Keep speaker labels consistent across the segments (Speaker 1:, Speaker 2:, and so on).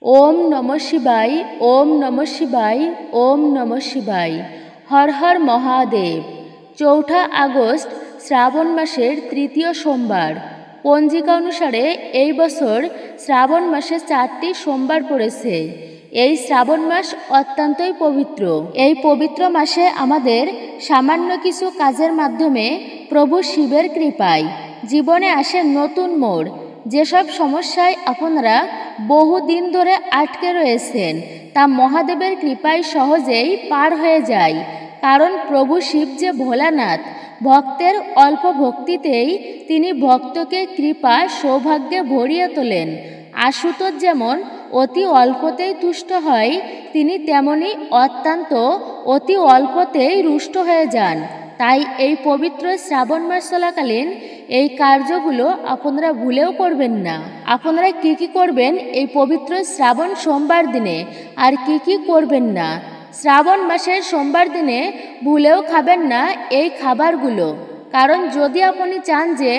Speaker 1: ओम नमः शिवाय, ओम नमः शिवाय, ओम नमः शिवाय। हर हर महादेव। 4 আগস্ট শ্রাবণ মাসের তৃতীয় সোমবার। পঞ্জিকা অনুসারে এই বছর শ্রাবণ মাসে 4টি সোমবার পড়েছে। এই শ্রাবণ মাস অত্যন্তই পবিত্র। এই পবিত্র মাসে আমাদের সামান্য কিছু কাজের মাধ্যমে প্রভু শিবের কৃপায় জীবনে আসে নতুন মোড়। যেসব সমস্যায় আপনারা বহুদিন ধরে আটকে রয়েছেন তা মহাদেবের কৃপায় সহজেই পার হয়ে যায়। কারণ প্রভু শিব যে ভোলানাথ, ভক্তের অল্প ভক্তিতেই তিনি ভক্তকে কৃপা সৌভাগ্যে ভরিয়ে তোলেন। আশুতোষ যেমন অতি অল্পতেই তুষ্ট হয়, তিনি তেমনি অতি অল্পতেই রুষ্ট হয়ে যান। তাই এই পবিত্র শ্রাবণ মাস চলাকালীন এই কার্যগুলো আপনারা ভুলেও করবেন না। আপনারা কি কি করবেন এই পবিত্র শ্রাবণ সোমবার দিনে আর কি কি করবেন না। শ্রাবণ মাসের সোমবার দিনে ভুলেও খাবেন না এই খাবারগুলো। কারণ যদি আপনি চান যে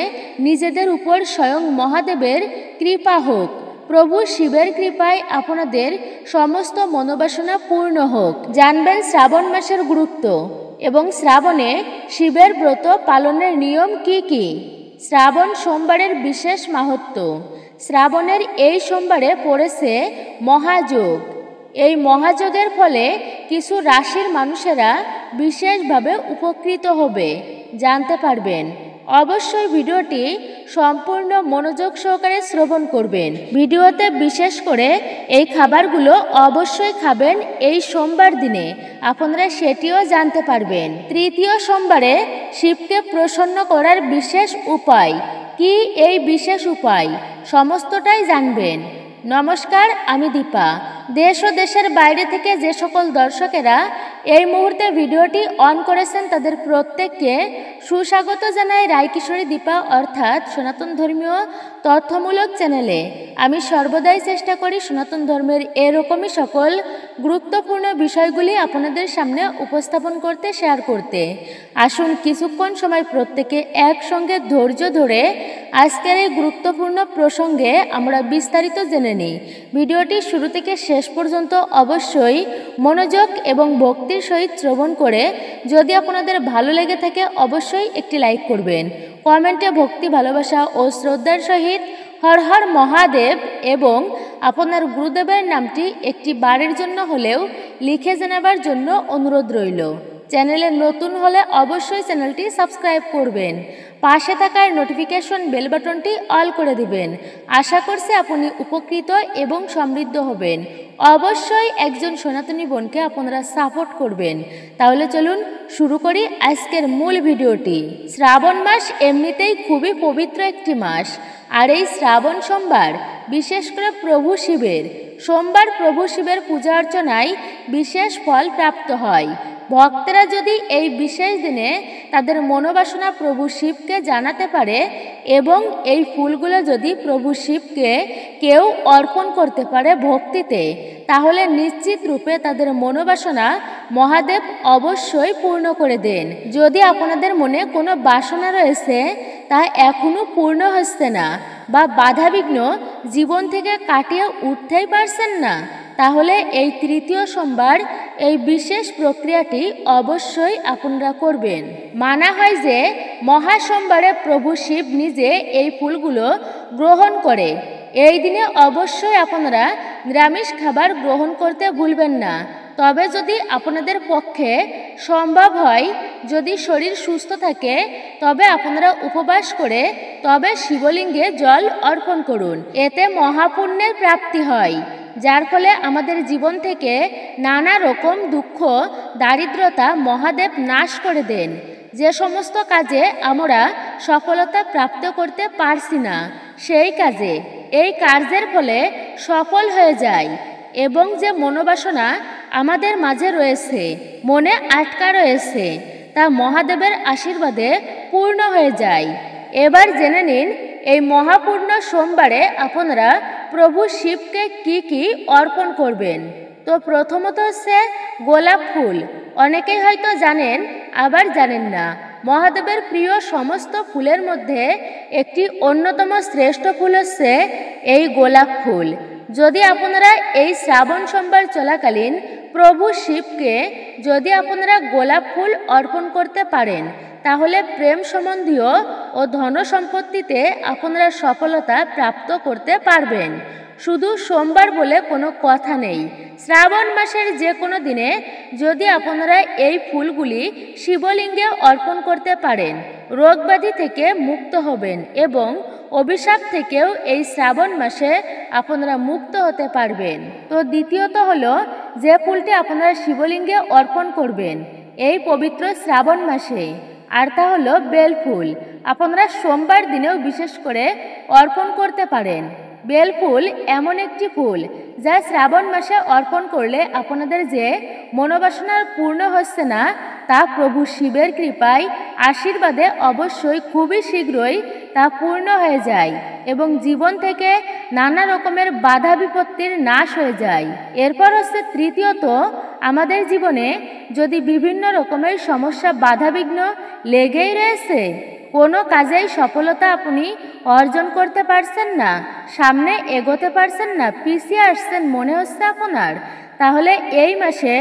Speaker 1: নিজেদের উপর স্বয়ং মহাদেবের কৃপা হোক, প্রভু শিবের কৃপায় আপনাদের সমস্ত মনোবাসনা পূর্ণ হোক, জানবেন শ্রাবণ মাসের গুরুত্ব এবং শ্রাবণে শিবের ব্রত পালনের নিয়ম কি কি। শ্রাবণ সোমবারের বিশেষ মাহাত্ম্য। শ্রাবণের এই সোমবারে পড়েছে মহাযোগ। এই মহাযোগের ফলে কিছু রাশির মানুষেরা বিশেষভাবে উপকৃত হবে, জানতে পারবেন। অবশ্যই ভিডিওটি সম্পূর্ণ মনোযোগ সহকারে শ্রবণ করবেন। ভিডিওতে বিশেষ করে এই খাবারগুলো অবশ্যই খাবেন এই সোমবার দিনে, আপনারা সেটিও জানতে পারবেন। তৃতীয় সোমবারে শিবকে প্রসন্ন করার বিশেষ উপায় কি, এই বিশেষ উপায় সমস্তটাই জানবেন। নমস্কার, আমি দীপা। দেশ ও দেশের বাইরে থেকে যে সকল দর্শকেরা এই মুহূর্তে ভিডিওটি অন করেছেন তাদের প্রত্যেককে সুস্বাগত জানাই রায়কিশোরী দীপা অর্থাৎ সনাতন ধর্মীয় তথ্যমূলক চ্যানেলে। আমি সর্বদাই চেষ্টা করি সনাতন ধর্মের এরকমই সকল গুরুত্বপূর্ণ বিষয়গুলি আপনাদের সামনে উপস্থাপন করতে, শেয়ার করতে। আসুন কিছুক্ষণ সময় প্রত্যেকে একসঙ্গে ধৈর্য ধরে আজকের এই গুরুত্বপূর্ণ প্রসঙ্গে আমরা বিস্তারিত জেনে নিই। ভিডিওটি শুরু থেকে শেষ পর্যন্ত অবশ্যই মনোযোগ এবং ভক্তির সহিত শ্রবণ করে যদি আপনাদের ভালো লেগে থাকে অবশ্যই একটি লাইক করবেন। কমেন্টে ভক্তি, ভালোবাসা ও শ্রদ্ধার সহিত হর হর মহাদেব এবং আপনার গুরুদেবের নামটি একটি বারের জন্য হলেও লিখে জানাবার জন্য অনুরোধ রইল। চ্যানেলে নতুন হলে অবশ্যই চ্যানেলটি সাবস্ক্রাইব করবেন। পাশে থাকার নোটিফিকেশন বেল বাটনটি অল করে দিবেন। আশা করছি আপনি উপকৃত এবং সমৃদ্ধ হবেন। অবশ্যই একজন সনাতনী বোনকে আপনারা সাপোর্ট করবেন। তাহলে চলুন শুরু করি আজকের মূল ভিডিওটি। শ্রাবণ মাস এমনিতেই খুবই পবিত্র একটি মাস, আর এই শ্রাবণ সোমবার বিশেষ করে প্রভু শিবের সোমবার, প্রভু শিবের পূজা অর্চনায় বিশেষ ফল প্রাপ্ত হয়। ভক্তরা যদি এই বিশেষ দিনে তাদের মনোবাসনা প্রভু শিবকে জানাতে পারে এবং এই ফুলগুলো যদি প্রভু শিবকে কেউ অর্পণ করতে পারে ভক্তিতে, তাহলে নিশ্চিত রূপে তাদের মনোবাসনা মহাদেব অবশ্যই পূর্ণ করে দেন। যদি আপনাদের মনে কোনো বাসনা রয়েছে তা এখনো পূর্ণ হচ্ছে না বা বাধাবিঘ্ন জীবন থেকে কাটিয়ে উঠতেই পারছেন না, তাহলে এই তৃতীয় সোমবার এই বিশেষ প্রক্রিয়াটি অবশ্যই আপনারা করবেন। মানা হয় যে মহা সোমবারে প্রভু শিব নিজে এই ফুলগুলো গ্রহণ করে। এই দিনে অবশ্যই আপনারা নিরামিষ খাবার গ্রহণ করতে ভুলবেন না। তবে যদি আপনাদের পক্ষে সম্ভব হয়, যদি শরীর সুস্থ থাকে, তবে আপনারা উপবাস করে তবে শিবলিঙ্গে জল অর্পণ করুন। এতে মহাপুণ্যের প্রাপ্তি হয়, যার ফলে আমাদের জীবন থেকে নানা রকম দুঃখ, দারিদ্রতা মহাদেব নাশ করে দেন। যে সমস্ত কাজে আমরা সফলতা প্রাপ্ত করতে পারছি না, সেই কাজে এই কার্যের ফলে সফল হয়ে যায় এবং যে মনোবাসনা আমাদের মাঝে রয়েছে, মনে আটকা রয়েছে, তা মহাদেবের আশীর্বাদে পূর্ণ হয়ে যায়। এবার জেনে নিন এই মহাপূর্ণ সোমবারে আপনারা প্রভু শিবকে কি কি অর্পণ করবেন। তো প্রথমত হচ্ছে গোলাপ ফুল। অনেকেই হয়তো জানেন, আবার জানেন না। মহাদেবের প্রিয় সমস্ত ফুলের মধ্যে একটি অন্যতম শ্রেষ্ঠ ফুল হচ্ছে এই গোলাপ ফুল। যদি আপনারা এই শ্রাবণ সোমবার চলাকালীন প্রভু শিবকে যদি আপনারা গোলাপ ফুল অর্পণ করতে পারেন, তাহলে প্রেম সম্বন্ধীয় ও ধন সম্পত্তিতে আপনারা সফলতা প্রাপ্ত করতে পারবেন। শুধু সোমবার বলে কোনো কথা নেই, শ্রাবণ মাসের যে কোনো দিনে যদি আপনারা এই ফুলগুলি শিবলিঙ্গে অর্পণ করতে পারেন, রোগব্যাধি থেকে মুক্ত হবেন এবং অভিশাপ থেকেও এই শ্রাবণ মাসে আপনারা মুক্ত হতে পারবেন। তো দ্বিতীয়ত হলো, যে ফুলটি আপনারা শিবলিঙ্গে অর্পণ করবেন এই পবিত্র শ্রাবণ মাসে, আর তা হলো বেল ফুল। আপনারা সোমবার দিনেও বিশেষ করে অর্পণ করতে পারেন। বেল ফুল এমন একটি ফুল যা শ্রাবণ মাসে অর্পণ করলে আপনাদের যে মনোবাসনা পূর্ণ হচ্ছে না, তা প্রভু শিবের কৃপায় আশীর্বাদে অবশ্যই খুবই শীঘ্রই তা পূর্ণ হয়ে যায় এবং জীবন থেকে নানা রকমের বাধা বিপত্তির নাশ হয়ে যায়। এরপর হচ্ছে তৃতীয়ত, আমাদের জীবনে যদি বিভিন্ন রকমের সমস্যা বাধাবিঘ্ন লেগেই রয়েছে, কোনো কাজেই সফলতা আপনি অর্জন করতে পারছেন না, সামনে এগোতে পারছেন না, পিছিয়ে আসছেন মনে হচ্ছে আপনার, তাহলে এই মাসে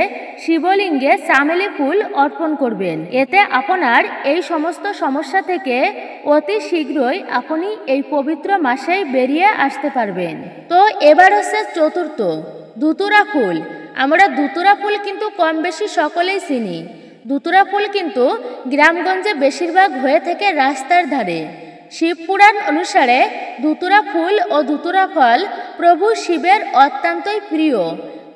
Speaker 1: শিবলিঙ্গে চামেলি ফুল অর্পণ করবেন। এতে আপনার এই সমস্ত সমস্যা থেকে অতি শীঘ্রই আপনি এই পবিত্র মাসেই বেরিয়ে আসতে পারবেন। তো এবার হচ্ছে চতুর্থ, ধুতুরা ফুল। আমরা ধুতুরা ফুল কিন্তু কম বেশি সকলেই চিনি। ধুতুরা ফুল কিন্তু গ্রামগঞ্জে বেশিরভাগ হয়ে থাকে রাস্তার ধারে। শিবপুরাণ অনুসারে ধুতুরা ফুল ও ধুতুরা ফল প্রভু শিবের অত্যন্তই প্রিয়।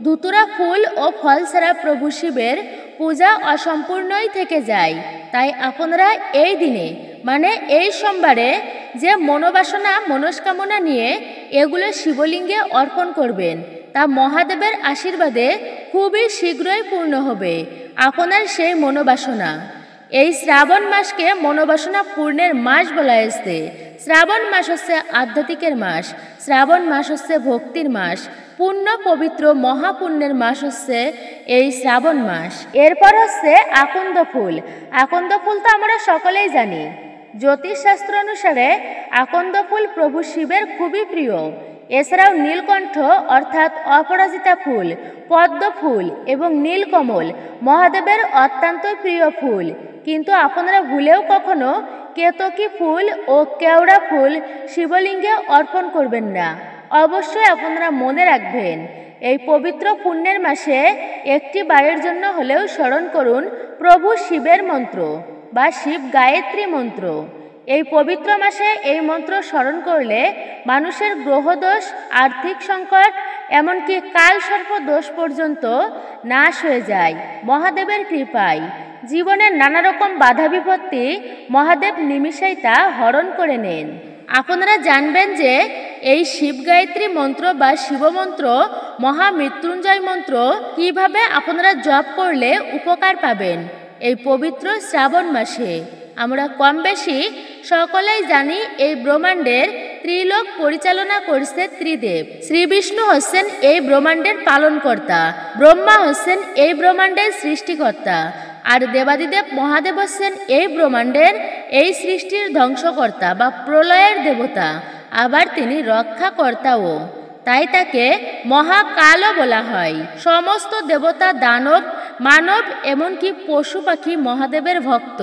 Speaker 1: ধুতুরা ফুল ও ফল ছাড়া প্রভু শিবের পূজা অসম্পূর্ণই থেকে যায়। তাই আপনারা এই দিনে মানে এই সোমবারে যে মনোবাসনা মনস্কামনা নিয়ে এগুলো শিবলিঙ্গে অর্পণ করবেন, তা মহাদেবের আশীর্বাদে খুবই শীঘ্রই পূর্ণ হবে আপনার সেই মনোবাসনা। এই শ্রাবণ মাসকে মনোবাসনা পূর্ণের মাস বলা হয়েছে। শ্রাবণ মাস হচ্ছে আধ্যাত্মিকের মাস, শ্রাবণ মাস হচ্ছে ভক্তির মাস, পুণ্য পবিত্র মহাপুণ্যের মাস হচ্ছে এই শ্রাবণ মাস। এরপর হচ্ছে আকন্দ ফুল। আকন্দ ফুল তো আমরা সকলেই জানি। জ্যোতিষশাস্ত্র অনুসারে আকন্দ ফুল প্রভু শিবের খুবই প্রিয়। এছাড়াও নীলকণ্ঠ অর্থাৎ অপরাজিতা ফুল, পদ্ম ফুল এবং নীলকমল মহাদেবের অত্যন্ত প্রিয় ফুল। কিন্তু আপনারা ভুলেও কখনো কেতকী ফুল ও কেওড়া ফুল শিবলিঙ্গে অর্পণ করবেন না। অবশ্যই আপনারা মনে রাখবেন, এই পবিত্র পুণ্যের মাসে একটি বারের জন্য হলেও স্মরণ করুন প্রভু শিবের মন্ত্র বা শিব গায়ত্রী মন্ত্র। এই পবিত্র মাসে এই মন্ত্র স্মরণ করলে মানুষের গ্রহদোষ, আর্থিক সংকট, এমনকি কাল সর্প দোষ পর্যন্ত নাশ হয়ে যায় মহাদেবের কৃপায়। জীবনের নানা রকম বাধা বিপত্তি মহাদেব নিমিষেই তা হরণ করে নেন। আপনারা জানবেন যে এই শিব গায়ত্রী মন্ত্র বা শিবমন্ত্র, মহামৃত্যুঞ্জয় মন্ত্র কিভাবে আপনারা জপ করলে উপকার পাবেন এই পবিত্র শ্রাবণ মাসে। আমরা কম বেশি সকলেই জানি এই ব্রহ্মাণ্ডের ত্রিলোক পরিচালনা করছে ত্রিদেব। শ্রী বিষ্ণু হচ্ছেন এই ব্রহ্মাণ্ডের পালনকর্তা, ব্রহ্মা হচ্ছেন এই ব্রহ্মাণ্ডের সৃষ্টিকর্তা, আর দেবাদিদেব মহাদেব হচ্ছেন এই ব্রহ্মাণ্ডের এই সৃষ্টির ধ্বংসকর্তা বা প্রলয়ের দেবতা, আবার তিনি রক্ষাকর্তাও। তাই তাকে মহাকালও বলা হয়। সমস্ত দেবতা, দানব, মানব এমনকি পশু পাখি মহাদেবের ভক্ত।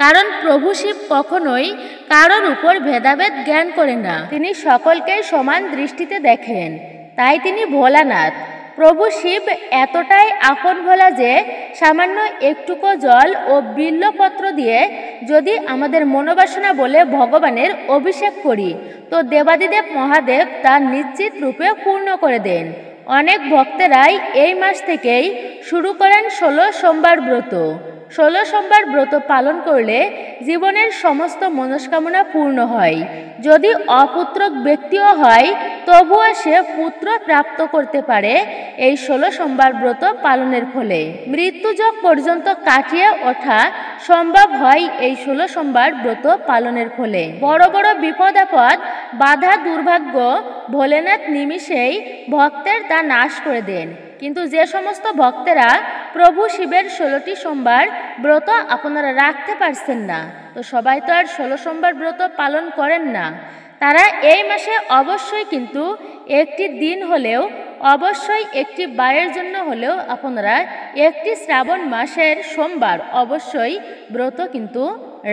Speaker 1: কারণ প্রভু শিব কখনোই কারোর উপর ভেদাভেদ জ্ঞান করেন না, তিনি সকলকেই সমান দৃষ্টিতে দেখেন। তাই তিনি ভোলানাথ। প্রভু শিব এতটাই আপন ভোলা যে সামান্য একটুকু জল ও বিল্লপত্র দিয়ে যদি আমাদের মনোবাসনা বলে ভগবানের অভিষেক করি, তো দেবাদিদেব মহাদেব তা নিশ্চিত রূপে পূর্ণ করে দেন। অনেক ভক্তেরাই এই মাস থেকেই শুরু করেন 16 সোমবার ব্রত। 16 সোমবার ব্রত পালন করলে জীবনের সমস্ত মনস্কামনা পূর্ণ হয়। যদি অপুত্রক ব্যক্তিও হয় তবুও সে পুত্র প্রাপ্ত করতে পারে এই 16 সোমবার ব্রত পালনের ফলে। মৃত্যুযোগ পর্যন্ত কাটিয়ে ওঠা সম্ভব হয় এই 16 সোমবার ব্রত পালনের ফলে। বড় বড় বিপদ আপদ, বাধা, দুর্ভাগ্য ভোলেনাথ নিমিষেই ভক্তের তা নাশ করে দেন। কিন্তু যে সমস্ত ভক্তেরা প্রভু শিবের 16টি সোমবার ব্রত আপনারা রাখতে পারছেন না, তো সবাই তো আর 16 সোমবার ব্রত পালন করেন না, তারা এই মাসে অবশ্যই কিন্তু একটি দিন হলেও, অবশ্যই একটি বারের জন্য হলেও আপনারা একটি শ্রাবণ মাসের সোমবার অবশ্যই ব্রত কিন্তু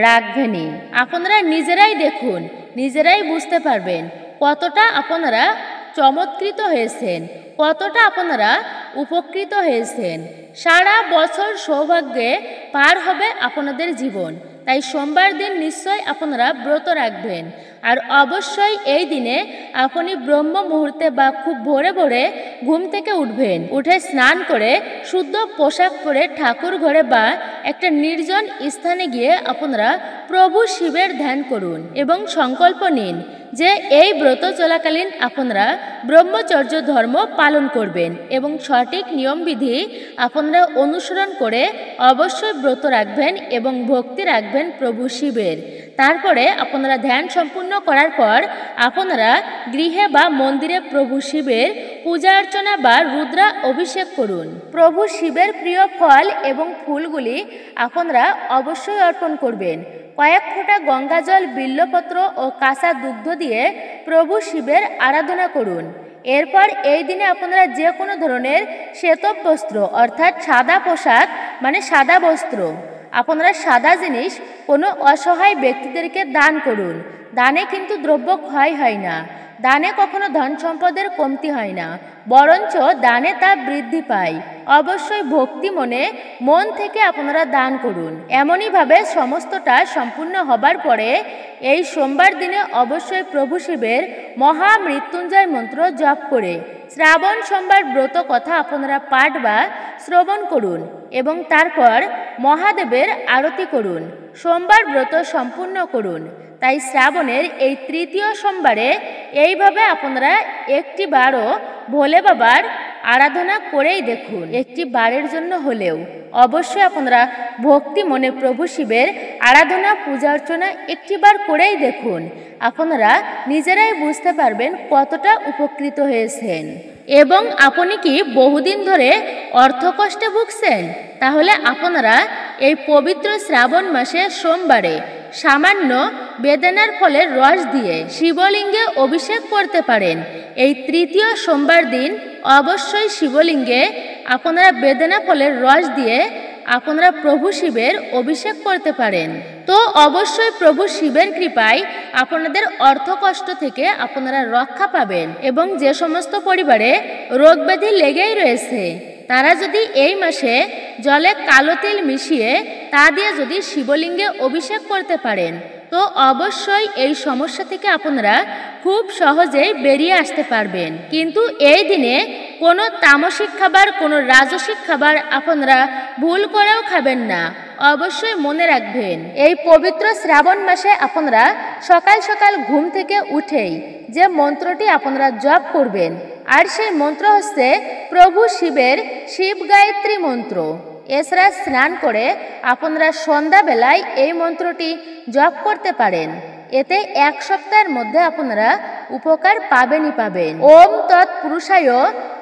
Speaker 1: রাখবেনই। আপনারা নিজেরাই দেখুন, নিজেরাই বুঝতে পারবেন কতটা আপনারা চমৎকৃত হয়েছেন, কতটা আপনারা উপকৃত হয়েছেন। সারা বছর সৌভাগ্যে পার হবে আপনাদের জীবন। তাই সোমবার দিন নিশ্চয় আপনারা ব্রত রাখবেন। আর অবশ্যই এই দিনে আপনি ব্রহ্ম মুহূর্তে বা খুব ভোরে ভোরে ঘুম থেকে উঠবেন, উঠে স্নান করে শুদ্ধ পোশাক পরে ঠাকুর ঘরে বা একটা নির্জন স্থানে গিয়ে আপনারা প্রভু শিবের ধ্যান করুন এবং সংকল্প নিন যে এই ব্রত চলাকালীন আপনারা ব্রহ্মচর্য ধর্ম পালন করবেন এবং সঠিক নিয়মবিধি আপনারা অনুসরণ করে অবশ্যই ব্রত রাখবেন এবং ভক্তি রাখবেন প্রভু শিবের। তারপরে আপনারা ধ্যান সম্পূর্ণ করার পর আপনারা গৃহে বা মন্দিরে প্রভু শিবের পূজা অর্চনা বা রুদ্রা অভিষেক করুন। প্রভু শিবের প্রিয় ফল এবং ফুলগুলি আপনারা অবশ্যই অর্পণ করবেন। কয়েক ফোঁটা গঙ্গাজল, বিল্লপত্র ও কাঁচা দুগ্ধ দিয়ে প্রভু শিবের আরাধনা করুন। এরপর এই দিনে আপনারা যে কোনো ধরনের শ্বেত বস্ত্র অর্থাৎ সাদা পোশাক মানে সাদা বস্ত্র, আপনারা সাদা জিনিস কোনো অসহায় ব্যক্তিদেরকে দান করুন। দানে কিন্তু দ্রব্য ক্ষয় হয় না, দানে কখনো ধন সম্পদের কমতি হয় না, বরঞ্চ দানে তা বৃদ্ধি পায়। অবশ্যই ভক্তি মনে মন থেকে আপনারা দান করুন। এমনইভাবে সমস্তটা সম্পূর্ণ হবার পরে এই সোমবার দিনে অবশ্যই প্রভু শিবের মহামৃত্যুঞ্জয় মন্ত্র জপ করে শ্রাবণ সোমবার ব্রত কথা আপনারা পাঠ বা শ্রবণ করুন এবং তারপর মহাদেবের আরতি করুন। সোমবার ব্রত সম্পূর্ণ করুন। তাই শ্রাবণের এই তৃতীয় সোমবারে এইভাবে আপনারা একটি বারও ভোলে বাবার আরাধনা করেই দেখুন। একটি বারের জন্য হলেও অবশ্যই আপনারা ভক্তি মনে প্রভু শিবের আরাধনা পূজা অর্চনা একটি বার করেই দেখুন। আপনারা নিজেরাই বুঝতে পারবেন কতটা উপকৃত হয়েছেন। এবং আপনি কি বহুদিন ধরে অর্থকষ্টে ভুগছেন? তাহলে আপনারা এই পবিত্র শ্রাবণ মাসে সোমবারে সামান্য বেদানার ফলের রস দিয়ে শিবলিঙ্গে অভিষেক করতে পারেন। এই তৃতীয় সোমবার দিন অবশ্যই শিবলিঙ্গে আপনারা বেদানা ফলের রস দিয়ে আপনারা প্রভু শিবের অভিষেক করতে পারেন। তো অবশ্যই প্রভু শিবের কৃপায় আপনাদের অর্থকষ্ট থেকে আপনারা রক্ষা পাবেন। এবং যে সমস্ত পরিবারে রোগ ব্যাধি লেগেই রয়েছে তারা যদি এই মাসে জলে কালো তিল মিশিয়ে তা দিয়ে যদি শিবলিঙ্গে অভিষেক করতে পারেন তো অবশ্যই এই সমস্যা থেকে আপনারা খুব সহজেই বেরিয়ে আসতে পারবেন। কিন্তু এই দিনে কোনো তামসিক খাবার, কোনো রাজসিক খাবার আপনারা ভুল করেও খাবেন না। অবশ্যই মনে রাখবেন এই পবিত্র শ্রাবণ মাসে আপনারা সকাল সকাল ঘুম থেকে উঠেই যে মন্ত্রটি আপনারা জপ করবেন, আর সেই মন্ত্র হচ্ছে প্রভু শিবের শিব গায়ত্রী মন্ত্র। এছাড়া স্নান করে আপনারা সন্ধ্যাবেলায় এই মন্ত্রটি জপ করতে পারেন। এতে এক সপ্তাহের মধ্যে আপনারা উপকার পাবেনই পাবেন। ওম তৎপুরুষায়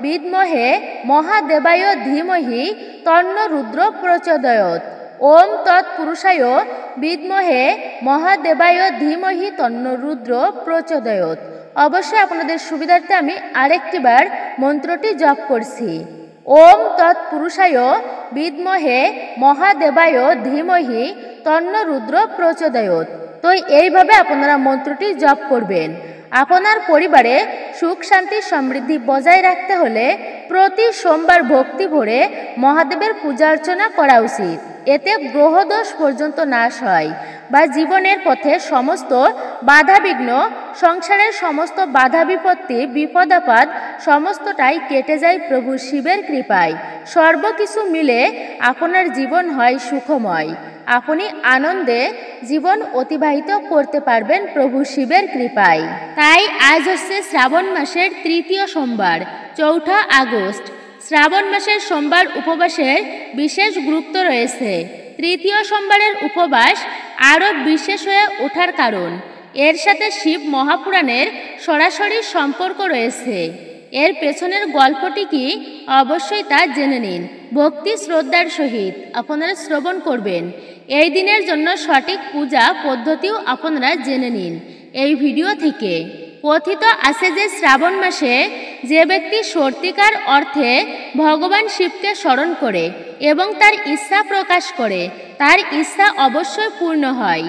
Speaker 1: বিদ্মহে মহাদেবায় ধীমহি তন্ন রুদ্র প্রচোদয়াৎ। ওম তৎপুরুষায় বিদ্মহে মহাদেবায় ধীমহি তন্ন রুদ্র প্রচোদয়াৎ। অবশ্যই আপনাদের সুবিধার্থে আমি আরেকটি বার মন্ত্রটি জপ করছি। ওম তৎপুরুষায় বিদ্মহে মহাদেবায় ধীমহি তন্ন রুদ্র প্রচোদয়াৎ। তো এইভাবে আপনারা মন্ত্রটি জপ করবেন। আপনার পরিবারে সুখ শান্তি সমৃদ্ধি বজায় রাখতে হলে প্রতি সোমবার ভক্তি ভরে মহাদেবের পূজা অর্চনা করা উচিত। এতে গ্রহদোষ পর্যন্ত নাশ হয় বা জীবনের পথে সমস্ত বাধাবিঘ্ন, সংসারের সমস্ত বাধা বিপত্তি, বিপদ আপদ সমস্তটাই কেটে যায় প্রভু শিবের কৃপায়। সর্বকিছু মিলে আপনার জীবন হয় সুখময়। আপনি আনন্দে জীবন অতিবাহিত করতে পারবেন প্রভু শিবের কৃপায়। তাই আজ হচ্ছে শ্রাবণ মাসের তৃতীয় সোমবার, 4 আগস্ট। শ্রাবণ মাসের সোমবার উপবাসের বিশেষ গুরুত্ব রয়েছে। তৃতীয় সোমবারের উপবাস আরও বিশেষ হয়ে ওঠার কারণ এর সাথে শিব মহাপুরাণের সরাসরি সম্পর্ক রয়েছে। এর পেছনের গল্পটি কি অবশ্যই তা জেনে নিন। ভক্তি শ্রদ্ধার সহিত আপনারা শ্রবণ করবেন। এই দিনের জন্য সঠিক পূজা পদ্ধতিও আপনারা জেনে নিন। এই ভিডিও থেকে। কথিত আছে যে শ্রাবণ মাসে যে ব্যক্তি সত্যিকার অর্থে ভগবান শিবকে স্মরণ করে এবং তার ইচ্ছা প্রকাশ করে তার ইচ্ছা অবশ্যই পূর্ণ হয়।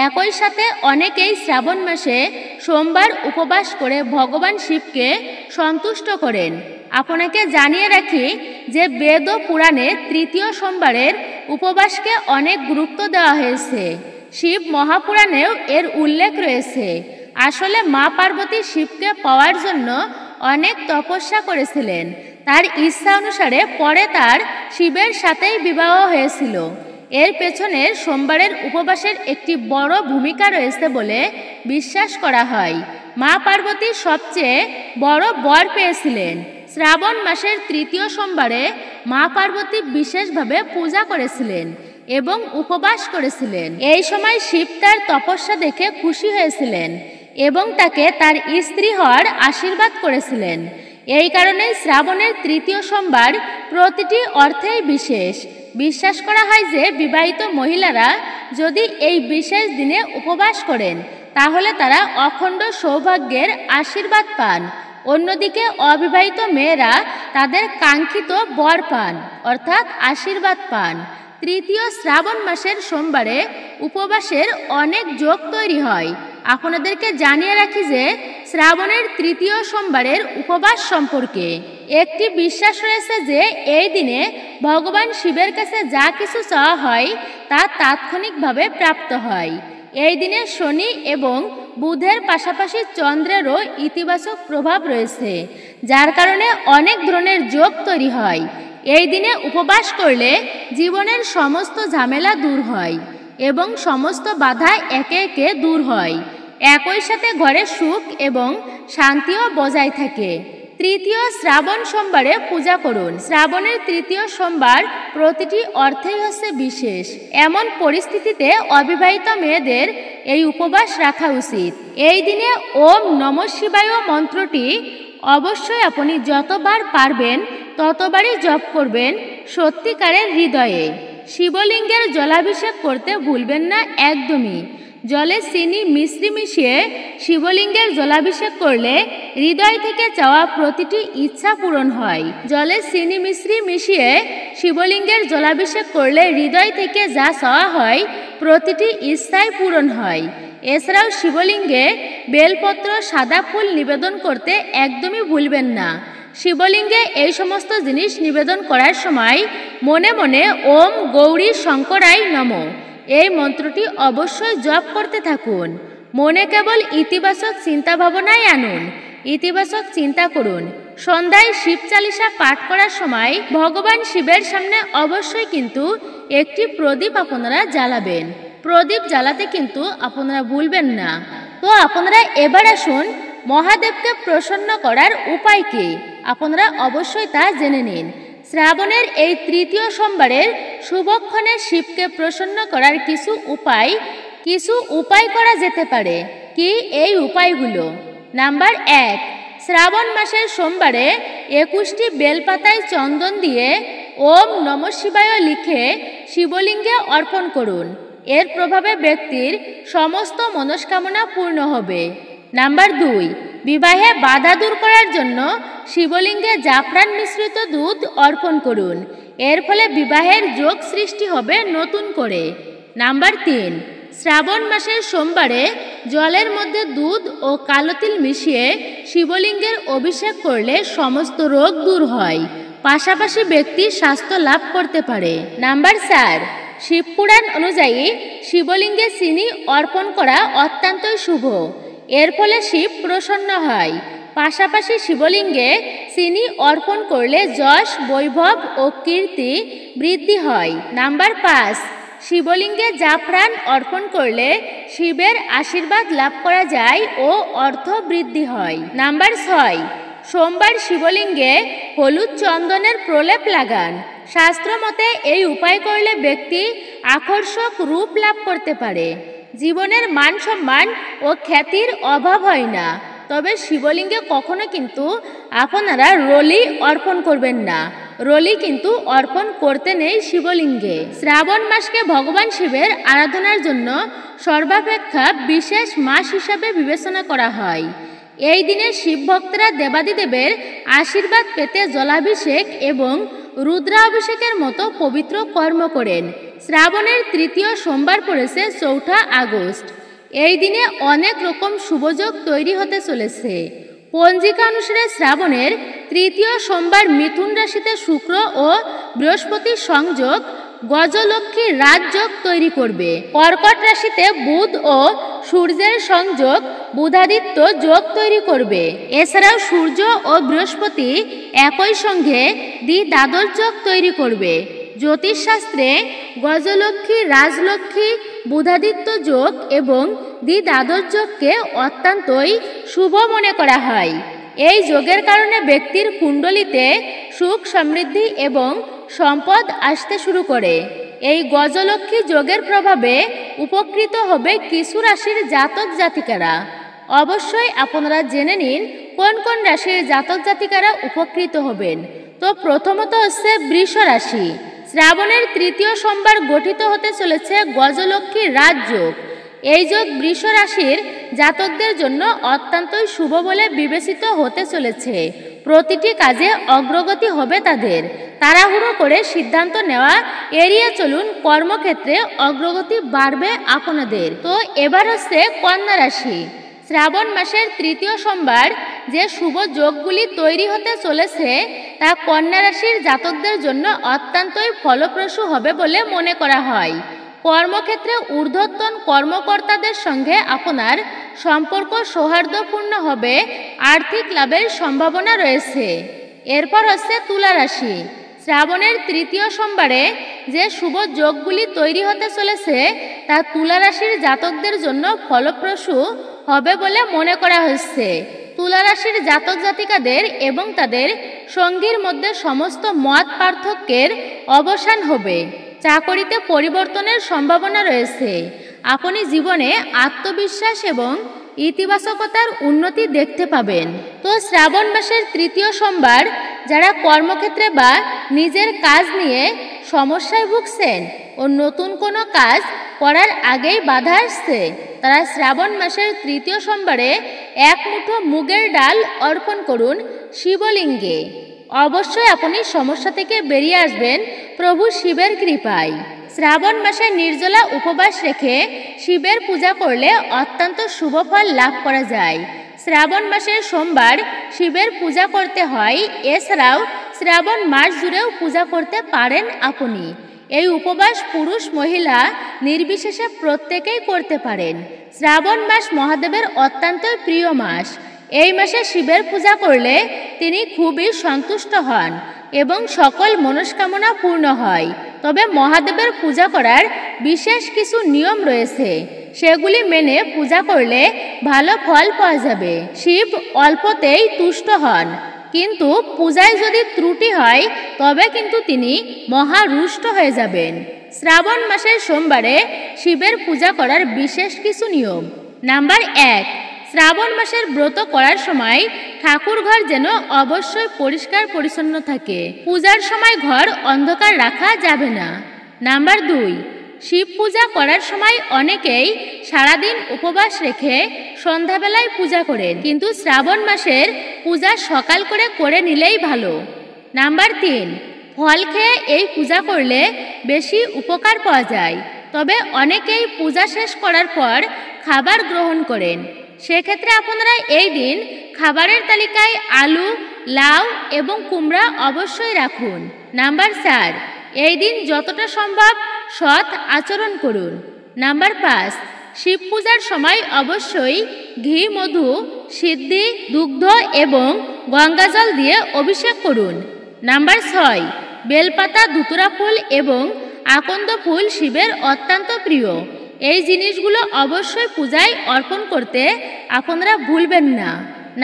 Speaker 1: একই সাথে অনেকেই শ্রাবণ মাসে সোমবার উপবাস করে ভগবান শিবকে সন্তুষ্ট করেন। আপনাকে জানিয়ে রাখি যে বেদ ও পুরাণে তৃতীয় সোমবারের উপবাসকে অনেক গুরুত্ব দেওয়া হয়েছে। শিব মহাপুরাণেও এর উল্লেখ রয়েছে। আসলে মা পার্বতী শিবকে পাওয়ার জন্য অনেক তপস্যা করেছিলেন। তার ইচ্ছা অনুসারে পরে তার শিবের সাথেই বিবাহ হয়েছিল। এর পেছনের সোমবারের উপবাসের একটি বড় ভূমিকা রয়েছে বলে বিশ্বাস করা হয়। মা পার্বতী সবচেয়ে বড় বর পেয়েছিলেন। শ্রাবণ মাসের তৃতীয় সোমবারে মা পার্বতী বিশেষভাবে পূজা করেছিলেন এবং উপবাস করেছিলেন। এই সময় শিব তার তপস্যা দেখে খুশি হয়েছিলেন এবং তাকে তার স্ত্রী হওয়ার আশীর্বাদ করেছিলেন। এই কারণেই শ্রাবণের তৃতীয় সোমবার প্রতিটি অর্থেই বিশেষ। বিশ্বাস করা হয় যে বিবাহিত মহিলারা যদি এই বিশেষ দিনে উপবাস করেন তাহলে তারা অখণ্ড সৌভাগ্যের আশীর্বাদ পান। অন্যদিকে অবিবাহিত মেয়েরা তাদের কাঙ্ক্ষিত বর পান অর্থাৎ আশীর্বাদ পান। তৃতীয় শ্রাবণ মাসের সোমবারে উপবাসের অনেক যোগ তৈরি হয়। আপনাদেরকে জানিয়ে রাখি যে শ্রাবণের তৃতীয় সোমবারের উপবাস সম্পর্কে একটি বিশ্বাস রয়েছে যে এই দিনে ভগবান শিবের কাছে যা কিছু চাওয়া হয় তা তাৎক্ষণিকভাবে প্রাপ্ত হয়। এই দিনে শনি এবং বুধের পাশাপাশি চন্দ্রেরও ইতিবাচক প্রভাব রয়েছে, যার কারণে অনেক ধরনের যোগ তৈরি হয়। এই দিনে উপবাস করলে জীবনের সমস্ত ঝামেলা দূর হয় এবং সমস্ত বাধা একে একে দূর হয়। একই সাথে ঘরে সুখ এবং শান্তিও বজায় থাকে। তৃতীয় শ্রাবণ সোমবারে পূজা করুন। শ্রাবণের তৃতীয় সোমবার প্রতিটি অর্থেই হচ্ছে বিশেষ। এমন পরিস্থিতিতে অবিবাহিত মেয়েদের এই উপবাস রাখা উচিত। এই দিনে ওম নমঃ শিবায় মন্ত্রটি অবশ্যই আপনি যতবার পারবেন ততবারই জপ করবেন সত্যিকারের হৃদয়ে। শিবলিঙ্গের জলাভিষেক করতে ভুলবেন না একদমই। জলে চিনি মিশ্রি মিশিয়ে শিবলিঙ্গের জলাভিষেক করলে হৃদয় থেকে চাওয়া প্রতিটি ইচ্ছা পূরণ হয়। জলে চিনি মিশ্রি মিশিয়ে শিবলিঙ্গের জলাভিষেক করলে হৃদয় থেকে যা চাওয়া হয় প্রতিটি ইচ্ছাই পূরণ হয়। এছাড়াও শিবলিঙ্গে বেলপত্র সাদা ফুল নিবেদন করতে একদমই ভুলবেন না। শিবলিঙ্গে এই সমস্ত জিনিস নিবেদন করার সময় মনে মনে ওম গৌরী শঙ্করায় নমঃ এই মন্ত্রটি অবশ্যই জপ করতে থাকুন। মনে কেবল ইতিবাচক চিন্তা ভাবনাই আনুন, ইতিবাচক চিন্তা করুন। সন্ধ্যায় শিব চালিসা পাঠ করার সময় ভগবান শিবের সামনে অবশ্যই কিন্তু একটি প্রদীপ আপনারা জ্বালাবেন। প্রদীপ জ্বালাতে কিন্তু আপনারা ভুলবেন না। তো আপনারা এবার আসুন মহাদেবকে প্রসন্ন করার উপায় কি আপনারা অবশ্যই তা জেনে নিন। শ্রাবণের এই তৃতীয় সোমবারের শুভক্ষণে শিবকে প্রসন্ন করার কিছু উপায় করা যেতে পারে। কি এই উপায়গুলো? নাম্বার 1, শ্রাবণ মাসের সোমবারে 21টি বেলপাতায় চন্দন দিয়ে ওম নমঃ শিবায় লিখে শিবলিঙ্গে অর্পণ করুন। এর প্রভাবে ব্যক্তির সমস্ত মনস্কামনা পূর্ণ হবে। নাম্বার 2, বিবাহে বাধা দূর করার জন্য শিবলিঙ্গে জাফরান মিশ্রিত দুধ অর্পণ করুন। এর ফলে বিবাহের যোগ সৃষ্টি হবে নতুন করে। নাম্বার 3, শ্রাবণ মাসের সোমবারে জলের মধ্যে দুধ ও কালো তিল মিশিয়ে শিবলিঙ্গের অভিষেক করলে সমস্ত রোগ দূর হয়, পাশাপাশি ব্যক্তি স্বাস্থ্য লাভ করতে পারে। নাম্বার 4, শিবপুরাণ অনুযায়ী শিবলিঙ্গে চিনি অর্পণ করা অত্যন্তই শুভ। এর ফলে শিব প্রসন্ন হয়। পাশাপাশি শিবলিঙ্গে চিনি অর্পণ করলে যশ, বৈভব ও কীর্তি বৃদ্ধি হয়। নাম্বার 5, শিবলিঙ্গে জাফরান অর্পণ করলে শিবের আশীর্বাদ লাভ করা যায় ও অর্থ বৃদ্ধি হয়। নাম্বার 6, সোমবার শিবলিঙ্গে হলুদ চন্দনের প্রলেপ লাগান। শাস্ত্র মতে এই উপায় করলে ব্যক্তি আকর্ষক রূপ লাভ করতে পারে। জীবনের মান সম্মান ও খ্যাতির অভাব হয় না। তবে শিবলিঙ্গে কখনো কিন্তু আপনারা রলি অর্পণ করবেন না। রলি কিন্তু অর্পণ করতে নেই শিবলিঙ্গে। শ্রাবণ মাসকে ভগবান শিবের আরাধনার জন্য সর্বাপেক্ষা বিশেষ মাস হিসাবে বিবেচনা করা হয়। এই দিনে শিব ভক্তরা দেবাদিদেবের আশীর্বাদ পেতে জলাভিষেক এবং রুদ্রাভিষেকের মতো পবিত্র কর্ম করেন। শ্রাবণের তৃতীয় সোমবার পড়েছে 4 আগস্ট। এই দিনে অনেক রকম শুভযোগ তৈরি হতে চলেছে। পঞ্জিকা অনুসারে শ্রাবণের তৃতীয় সোমবার মিথুন রাশিতে শুক্র ও বৃহস্পতির সংযোগ গজলক্ষ্মী রাজযোগ তৈরি করবে। কর্কট রাশিতে বুধ ও সূর্যের সংযোগ বুধাদিত্য যোগ তৈরি করবে। এছাড়াও সূর্য ও বৃহস্পতি একই সঙ্গে দ্বাদশ যোগ তৈরি করবে। জ্যোতিষশাস্ত্রে গজলক্ষ্মী রাজলক্ষ্মী বুধাদিত্য যোগ এবং দ্বাদশ যোগকে অত্যন্তই শুভ মনে করা হয়। এই যোগের কারণে ব্যক্তির কুণ্ডলিতে সুখ সমৃদ্ধি এবং সম্পদ আসতে শুরু করে। এই গজলক্ষ্মী যোগের প্রভাবে উপকৃত হবে কিছু রাশির জাতক জাতিকারা। অবশ্যই আপনারা জেনে নিন কোন কোন রাশির জাতক জাতিকারা উপকৃত হবেন। তো প্রথমত হচ্ছে বৃষ রাশি। শ্রাবণের তৃতীয় সোমবার গঠিত হতে চলেছে গজলক্ষ্মী রাজযোগ। এই যোগ বৃষ রাশির জাতকদের জন্য অত্যন্তই শুভ বলে বিবেচিত হতে চলেছে। প্রতিটি কাজে অগ্রগতি হবে তাদের। তাড়াহুড়ো করে সিদ্ধান্ত নেওয়া এড়িয়ে চলুন, কর্মক্ষেত্রে অগ্রগতি বাড়বে আপনাদের। তো এবার হচ্ছে কন্যা রাশি। শ্রাবণ মাসের তৃতীয় সোমবার যে শুভ যোগগুলি তৈরি হতে চলেছে তা কন্যা রাশির জাতকদের জন্য অত্যন্তই ফলপ্রসূ হবে বলে মনে করা হয়। কর্মক্ষেত্রে ঊর্ধ্বতন কর্মকর্তাদের সঙ্গে আপনার সম্পর্ক সৌহার্দ্যপূর্ণ হবে, আর্থিক লাভের সম্ভাবনা রয়েছে। এরপর হচ্ছে তুলা রাশি। শ্রাবণের তৃতীয় সোমবারে যে শুভ যোগগুলি তৈরি হতে চলেছে তা তুলা রাশির জাতকদের জন্য ফলপ্রসূ হবে বলে মনে করা হচ্ছে। তুলা রাশির জাতক জাতিকাদের এবং তাদের সঙ্গীর মধ্যে সমস্ত মত পার্থক্যের অবসান হবে। চাকরিতে পরিবর্তনের সম্ভাবনা রয়েছে। আপনি জীবনে আত্মবিশ্বাস এবং ইতিবাচকতার উন্নতি দেখতে পাবেন। তো শ্রাবণ মাসের তৃতীয় সোমবার যারা কর্মক্ষেত্রে বা নিজের কাজ নিয়ে সমস্যায় ভুগছেন ও নতুন কোনো কাজ করার আগেই বাধা আসছে, তারা শ্রাবণ মাসের তৃতীয় সোমবারে 1 মুঠো মুগের ডাল অর্পণ করুন শিবলিঙ্গে। অবশ্যই আপনি সমস্যা থেকে বেরিয়ে আসবেন প্রভু শিবের কৃপায়। শ্রাবণ মাসে নির্জলা উপবাস রেখে শিবের পূজা করলে অত্যন্ত শুভ ফল লাভ করা যায়। শ্রাবণ মাসের সোমবার শিবের পূজা করতে হয়। এছাড়াও শ্রাবণ মাস জুড়েও পূজা করতে পারেন আপনি। এই উপবাস পুরুষ মহিলা নির্বিশেষে প্রত্যেকেই করতে পারেন। শ্রাবণ মাস মহাদেবের অত্যন্ত প্রিয় মাস। এই মাসে শিবের পূজা করলে তিনি খুবই সন্তুষ্ট হন এবং সকল মনস্কামনা পূর্ণ হয়। তবে মহাদেবের পূজা করার বিশেষ কিছু নিয়ম রয়েছে, সেগুলি মেনে পূজা করলে ভালো ফল পাওয়া যাবে। শিব অল্পতেই তুষ্ট হন, কিন্তু পূজায় যদি ত্রুটি হয় তবে কিন্তু তিনি মহারুষ্ট হয়ে যাবেন। শ্রাবণ মাসের সোমবারে শিবের পূজা করার বিশেষ কিছু নিয়ম। নাম্বার 1, শ্রাবণ মাসের ব্রত করার সময় ঠাকুর ঘর যেন অবশ্যই পরিষ্কার পরিচ্ছন্ন থাকে। পূজার সময় ঘর অন্ধকার রাখা যাবে না। নাম্বার 2, শিব পূজা করার সময় অনেকেই সারাদিন উপবাস রেখে সন্ধ্যাবেলায় পূজা করেন, কিন্তু শ্রাবণ মাসের পূজা সকাল করে নিলেই ভালো। নাম্বার 3, ফল খেয়ে এই পূজা করলে বেশি উপকার পাওয়া যায়। তবে অনেকেই পূজা শেষ করার পর খাবার গ্রহণ করেন, সেক্ষেত্রে আপনারা এই দিন খাবারের তালিকায় আলু, লাউ এবং কুমড়া অবশ্যই রাখুন। নাম্বার 4, এই দিন যতটা সম্ভব সৎ আচরণ করুন। নাম্বার 5, শিব পূজার সময় অবশ্যই ঘি, মধু, সিদ্ধি, দুগ্ধ এবং গঙ্গাজল দিয়ে অভিষেক করুন। নাম্বার 6, বেলপাতা, ধুতুরা ফুল এবং আকন্দ ফুল শিবের অত্যন্ত প্রিয়। এই জিনিসগুলো অবশ্যই পূজায় অর্পণ করতে আপনারা ভুলবেন না।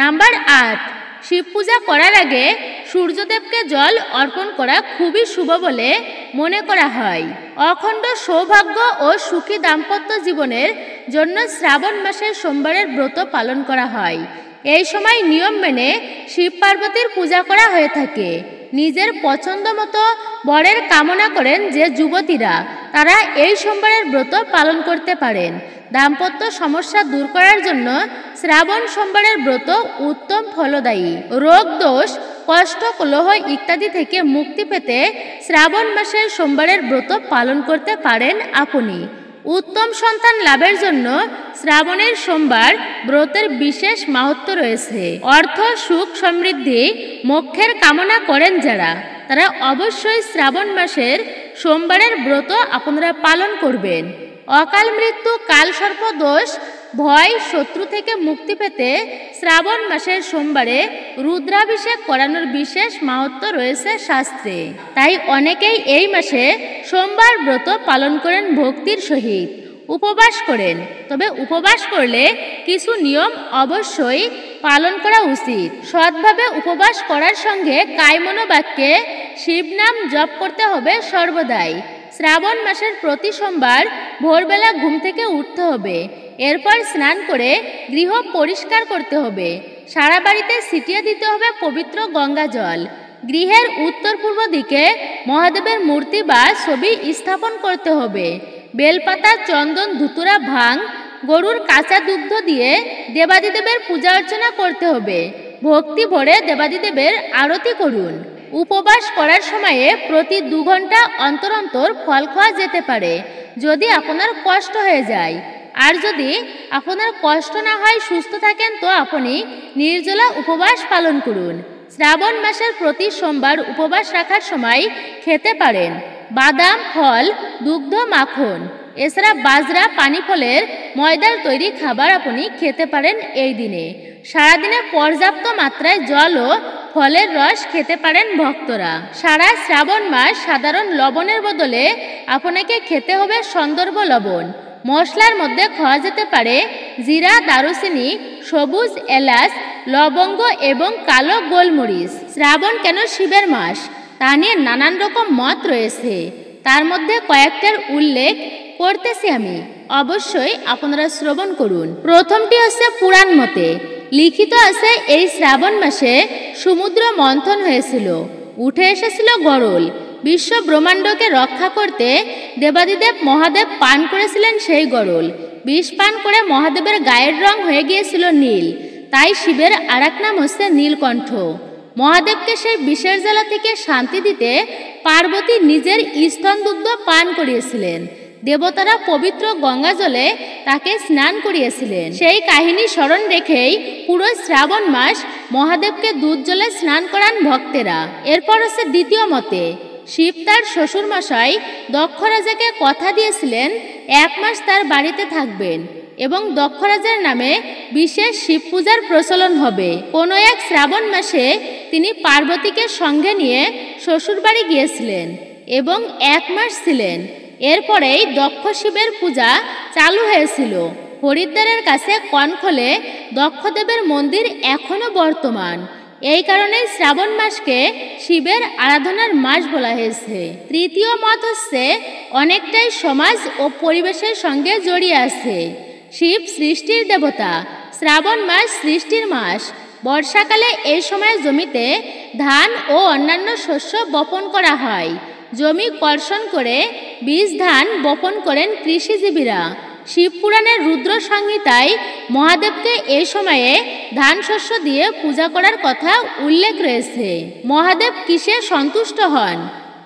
Speaker 1: নাম্বার 8, শিব পূজা করার আগে সূর্যদেবকে জল অর্পণ করা খুবই শুভ বলে মনে করা হয়। অখণ্ড সৌভাগ্য ও সুখী দাম্পত্য জীবনের জন্য শ্রাবণ মাসের সোমবারের ব্রত পালন করা হয়। এই সময় নিয়ম মেনে শিব পার্বতীর পূজা করা হয়ে থাকে। নিজের পছন্দ মতো বরের কামনা করেন যে যুবতীরা, তারা এই সোমবারের ব্রত পালন করতে পারেন। দাম্পত্য সমস্যা দূর করার জন্য শ্রাবণ সোমবারের ব্রত উত্তম ফলদায়ী। রোগ দোষ, কষ্ট, কলহ ইত্যাদি থেকে মুক্তি পেতে শ্রাবণ মাসের সোমবারের ব্রত পালন করতে পারেন আপনি। উত্তম সন্তান লাভের জন্য শ্রাবণের সোমবার ব্রতের বিশেষ মাহাত্ম্য রয়েছে। অর্থ, সুখ, সমৃদ্ধি, মোক্ষের কামনা করেন যারা, তারা অবশ্যই শ্রাবণ মাসের সোমবারের ব্রত আপনারা পালন করবেন। অকাল মৃত্যু, কালসর্প দোষ, ভয়, শত্রু থেকে মুক্তি পেতে শ্রাবণ মাসের সোমবারে রুদ্রাভিষেক করানোর বিশেষ মাহাত্ম্য রয়েছে শাস্ত্রে। তাই অনেকেই এই মাসে সোমবার ব্রত পালন করেন ভক্তির সহিত, উপবাস করেন। তবে উপবাস করলে কিছু নিয়ম অবশ্যই পালন করা উচিত। সৎভাবে উপবাস করার সঙ্গে কায়মনোবাক্যে শিবনাম জপ করতে হবে সর্বদাই। শ্রাবণ মাসের প্রতি সোমবার ভোরবেলা ঘুম থেকে উঠতে হবে। এরপর স্নান করে গৃহ পরিষ্কার করতে হবে। সারা বাড়িতে ছিটিয়ে দিতে হবে পবিত্র গঙ্গা জল। গৃহের উত্তর পূর্ব দিকে মহাদেবের মূর্তি বা ছবি স্থাপন করতে হবে। বেলপাতা, চন্দন, ধুতুরা, ভাং, গরুর কাঁচা দুগ্ধ দিয়ে দেবাদিদেবের পূজা অর্চনা করতে হবে। ভক্তি ভরে দেবাদিদেবের আরতি করুন। উপবাস করার সময়ে প্রতি 2 ঘন্টা অন্তর অন্তর ফল খাওয়া যেতে পারে যদি আপনার কষ্ট হয়ে যায়। আর যদি আপনার কষ্ট না হয়, সুস্থ থাকেন, তো আপনি নির্জলা উপবাস পালন করুন। শ্রাবণ মাসের প্রতি সোমবার উপবাস রাখার সময় খেতে পারেন বাদাম, ফল, দুগ্ধ, মাখন। এছাড়া বাজরা, পানি ফলের ময়দার তৈরি খাবার আপনি খেতে পারেন এই দিনে। সারাদিনে পর্যাপ্ত মাত্রায় জল ও ফলের রস খেতে পারেন ভক্তরা। সারা শ্রাবণ মাস সাধারণ লবণের বদলে আপনাকে খেতে হবে সন্দর্ভ লবণ। মশলার মধ্যে খাওয়া যেতে পারে জিরা, দারুচিনি, সবুজ এলাচ, লবঙ্গ এবং কালো গোলমরিচ। শ্রাবণ কেন শিবের মাস তা নিয়ে নানান রকম মত রয়েছে, তার মধ্যে কয়েকটার উল্লেখ করতেছি আমি, অবশ্যই আপনারা শ্রবণ করুন। প্রথমটি হচ্ছে পুরাণ মতে লিখিত আছে, এই শ্রাবণ মাসে সমুদ্র মন্থন হয়েছিল, উঠে এসেছিল গরল। বিশ্ব ব্রহ্মাণ্ডকে রক্ষা করতে দেবাদিদেব মহাদেব পান করেছিলেন সেই গরল। বিষ পান করে মহাদেবের গায়ের রং হয়ে গিয়েছিল নীল, তাই শিবের আরেক নাম হচ্ছে নীলকণ্ঠ। মহাদেবকে সেই বিষের জ্বালা থেকে শান্তি দিতে পার্বতী নিজের স্তন দুগ্ধ পান করিয়েছিলেন। দেবতারা পবিত্র গঙ্গা জলে তাকে স্নান করিয়েছিলেন। সেই কাহিনী স্মরণ রেখেই পুরো শ্রাবণ মাস মহাদেবকে দুধ জলে স্নান করান ভক্তেরা। এরপর হচ্ছে দ্বিতীয় মতে, শিব তার শ্বশুরমশাই দক্ষ রাজাকে কথা দিয়েছিলেন 1 মাস তার বাড়িতে থাকবেন এবং দক্ষ রাজার নামে বিশেষ শিব পূজার প্রচলন হবে। কোনো এক শ্রাবণ মাসে তিনি পার্বতীকে সঙ্গে নিয়ে শ্বশুরবাড়ি গিয়েছিলেন এবং 1 মাস ছিলেন। এরপরেই দক্ষ শিবের পূজা চালু হয়েছিল। হরিদ্বারের কাছে কনখলে দক্ষদেবের মন্দির এখনও বর্তমান। এই কারণেই শ্রাবণ মাসকে শিবের আরাধনার মাস বলা হয়েছে। তৃতীয় মত হচ্ছে অনেকটাই সমাজ ও পরিবেশের সঙ্গে জড়িয়ে আছে। শিব সৃষ্টির দেবতা, শ্রাবণ মাস সৃষ্টির মাস। বর্ষাকালে এই সময় জমিতে ধান ও অন্যান্য শস্য বপন করা হয়। জমি কর্ষণ করে বীজ ধান বপন করেন কৃষিজীবীরা। শিবপুরাণের রুদ্র সংহিতায় মহাদেবকে এই সময়ে ধান শস্য দিয়ে পূজা করার কথা উল্লেখ রয়েছে। মহাদেব কিসে সন্তুষ্ট হন?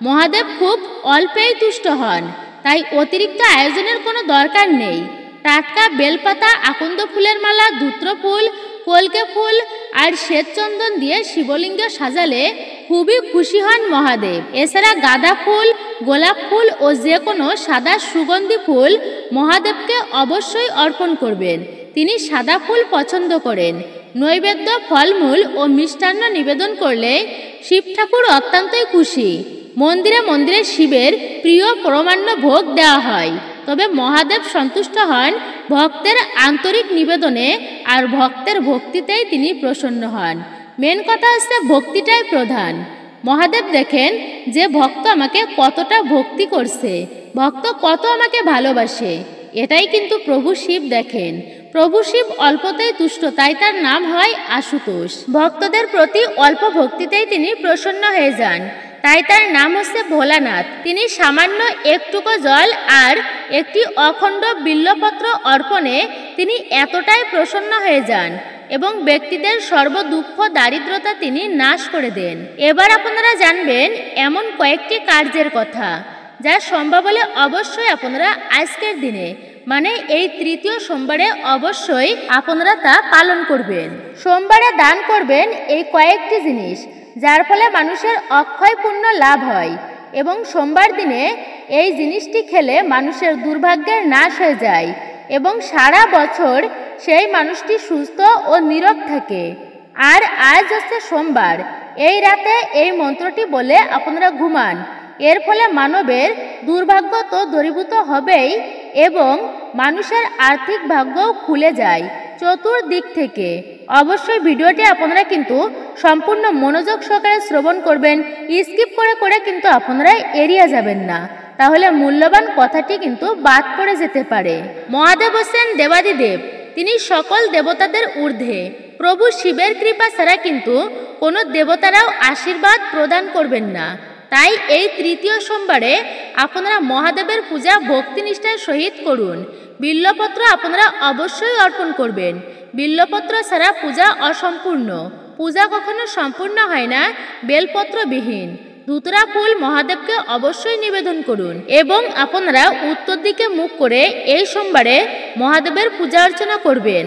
Speaker 1: মহাদেব খুব অল্পেই তুষ্ট হন, তাই অতিরিক্ত আয়োজনের কোনো দরকার নেই। টাটকা বেলপাতা, আকন্দ ফুলের মালা, ধূত্র ফুল, কলকে ফুল আর শ্বেতচন্দন দিয়ে শিবলিঙ্গ সাজালে খুবই খুশি হন মহাদেব। এছাড়া গাঁদা ফুল, গোলাপ ফুল ও যে কোনো সাদা সুগন্ধি ফুল মহাদেবকে অবশ্যই অর্পণ করবেন। তিনি সাদা ফুল পছন্দ করেন। নৈবেদ্য, ফলমূল ও মিষ্টান্ন নিবেদন করলে শিব ঠাকুর অত্যন্তই খুশি। মন্দিরে মন্দিরে শিবের প্রিয় পরমান্ন ভোগ দেওয়া হয়, তবে মহাদেব সন্তুষ্ট হন ভক্তের আন্তরিক নিবেদনে, আর ভক্তের ভক্তিতেই তিনি প্রসন্ন হন। মেন কথা হচ্ছে ভক্তিটাই প্রধান। মহাদেব দেখেন যে ভক্ত আমাকে কতটা ভক্তি করছে, ভক্ত কত আমাকে ভালোবাসে, এটাই কিন্তু প্রভু শিব দেখেন। প্রভু শিব অল্পতেই তুষ্ট, তাই তার নাম হয় আশুতোষ। ভক্তদের প্রতি অল্প ভক্তিতেই তিনি প্রসন্ন হয়ে যান, তাই তার নাম হচ্ছে ভোলানাথ। তিনি সামান্য একটুকু জল আর একটি অখণ্ড বিল্বপত্র অর্পণে তিনি এতটাই প্রসন্ন হয়ে যান এবং ব্যক্তিদের সর্ব দুঃখ দারিদ্রতা তিনি নাশ করে দেন। এবার আপনারা জানবেন এমন কয়েকটি কার্যের কথা, যা সম্ভব হলে অবশ্যই আপনারা আজকের দিনে মানে এই তৃতীয় সোমবারে অবশ্যই আপনারা তা পালন করবেন। সোমবারে দান করবেন এই কয়েকটি জিনিস, যার ফলে মানুষের অক্ষয় পুণ্য লাভ হয় এবং সোমবার দিনে এই জিনিসটি খেলে মানুষের দুর্ভাগ্যের নাশ হয়ে যায় এবং সারা বছর সেই মানুষটি সুস্থ ও নীরব থাকে। আর আজ হচ্ছে সোমবার, এই রাতে এই মন্ত্রটি বলে আপনারা ঘুমান। এর ফলে মানবের দুর্ভাগ্য তো দূরীভূত হবেই এবং মানুষের আর্থিক ভাগ্যও খুলে যায় চতুর্দিক থেকে। অবশ্যই ভিডিওটি আপনারা কিন্তু সম্পূর্ণ মনোযোগ সহকারে শ্রবণ করবেন, স্কিপ করে করে কিন্তু আপনারা এড়িয়ে যাবেন না, তাহলে মূল্যবান কথাটি কিন্তু বাদ পড়ে যেতে পারে। মহাদেব হচ্ছেন দেবাদিদেব, তিনি সকল দেবতাদের ঊর্ধ্বে। প্রভু শিবের কৃপা ছাড়া কিন্তু কোনো দেবতারাও আশীর্বাদ প্রদান করবেন না। তাই এই তৃতীয় সোমবারে আপনারা মহাদেবের পূজা ভক্তিনিষ্ঠার সহিত করুন। বিল্বপত্র আপনারা অবশ্যই অর্পণ করবেন। বিল্বপত্র ছাড়া পূজা অসম্পূর্ণ। পূজা কখনো সম্পূর্ণ হয় না বেলপত্রবিহীন। ধুতরা ফুল মহাদেবকে অবশ্যই নিবেদন করুন এবং আপনারা উত্তর দিকে মুখ করে এই সোমবারে মহাদেবের পূজা অর্চনা করবেন।